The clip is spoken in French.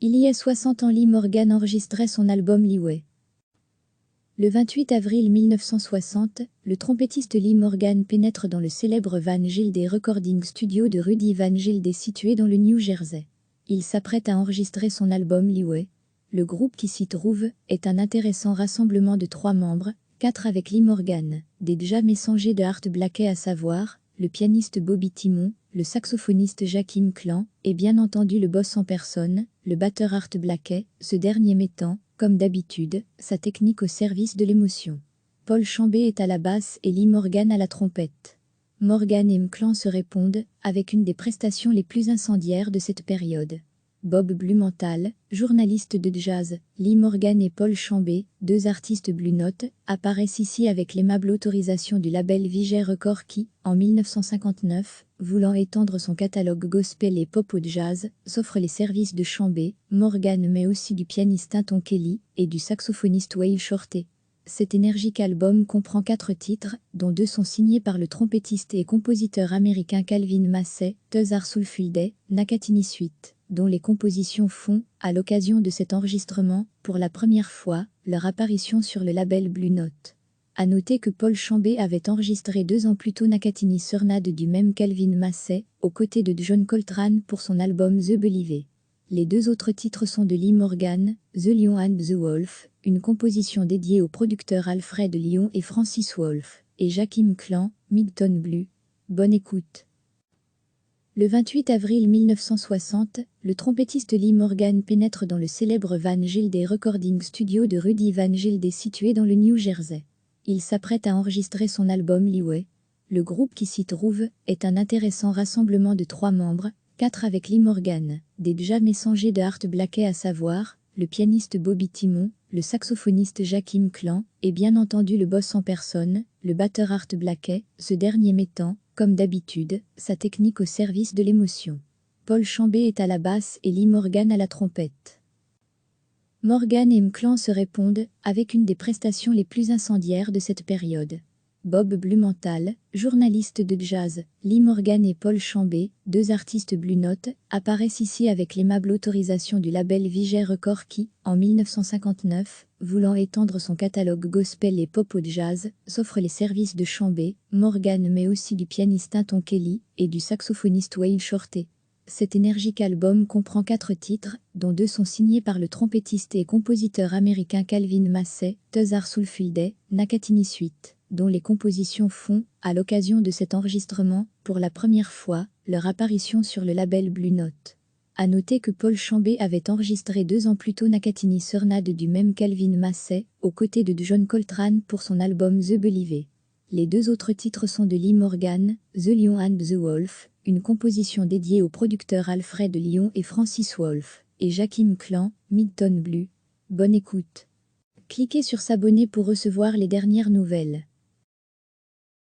Il y a 60 ans, Lee Morgan enregistrait son album Lee Way. Le 28 avril 1960, le trompettiste Lee Morgan pénètre dans le célèbre Van Gilde Recording Studio de Rudy Van Gilde situé dans le New Jersey. Il s'apprête à enregistrer son album Lee Way. Le groupe qui s'y trouve est un intéressant rassemblement de 3 membres, 4 avec Lee Morgan, des déjà messangers de Art Blakey à savoir, le pianiste Bobby Timon, le saxophoniste Jakim Clan, et bien entendu le boss en personne, le batteur Art Blakey, ce dernier mettant, comme d'habitude, sa technique au service de l'émotion. Paul Chambé est à la basse et Lee Morgan à la trompette. Morgan et Clan se répondent, avec une des prestations les plus incendiaires de cette période. Bob Blumenthal, journaliste de jazz, Lee Morgan et Paul Chambé, 2 artistes Blue Note, apparaissent ici avec l'aimable autorisation du label Vijay Records qui, en 1959, voulant étendre son catalogue gospel et pop au jazz, s'offre les services de Chambé, Morgan mais aussi du pianiste Anton Kelly et du saxophoniste Wayne Shorter. Cet énergique album comprend 4 titres, dont 2 sont signés par le trompettiste et compositeur américain Calvin Massey, Thuzar Sulfulde, Nakatini Suite, dont les compositions font, à l'occasion de cet enregistrement, pour la première fois, leur apparition sur le label Blue Note. À noter que Paul Chambé avait enregistré 2 ans plus tôt Nakatini Surnade du même Calvin Massey, aux côtés de John Coltrane pour son album The Believer. Les 2 autres titres sont de Lee Morgan, The Lion and the Wolf, une composition dédiée aux producteurs Alfred Lion et Francis Wolff, et Jakim Clan, Midtown Blue. Bonne écoute. Le 28 avril 1960, le trompettiste Lee Morgan pénètre dans le célèbre Van Gilde Recording Studio de Rudy Van Gilde situé dans le New Jersey. Il s'apprête à enregistrer son album Lee Way. Le groupe qui s'y trouve est un intéressant rassemblement de 3 membres, 4 avec Lee Morgan, des déjà messangers de Art Blakey à savoir, le pianiste Bobby Timon, le saxophoniste Jakim Clan, et bien entendu le boss en personne, le batteur Art Blakey, ce dernier mettant, comme d'habitude, sa technique au service de l'émotion. Paul Chambé est à la basse et Lee Morgan à la trompette. Morgan et Clan se répondent, avec une des prestations les plus incendiaires de cette période. Bob Blumenthal, journaliste de jazz, Lee Morgan et Paul Chambé, 2 artistes Blue Note, apparaissent ici avec l'aimable autorisation du label Vijay Records qui, en 1959, voulant étendre son catalogue gospel et pop au jazz, s'offre les services de Chambé, Morgan mais aussi du pianiste Anton Kelly et du saxophoniste Wayne Shorter. Cet énergique album comprend 4 titres, dont 2 sont signés par le trompettiste et compositeur américain Calvin Massey, Thuzar Sulfulde, Nakatini Suite, dont les compositions font, à l'occasion de cet enregistrement, pour la première fois, leur apparition sur le label Blue Note. À noter que Paul Chambé avait enregistré 2 ans plus tôt Nakatini Surnade du même Calvin Massey, aux côtés de John Coltrane pour son album The Believer. Les 2 autres titres sont de Lee Morgan, The Lion and the Wolf, une composition dédiée aux producteurs Alfred Lion et Francis Wolff, et Jakim Clan, Midtown Blue. Bonne écoute. Cliquez sur s'abonner pour recevoir les dernières nouvelles.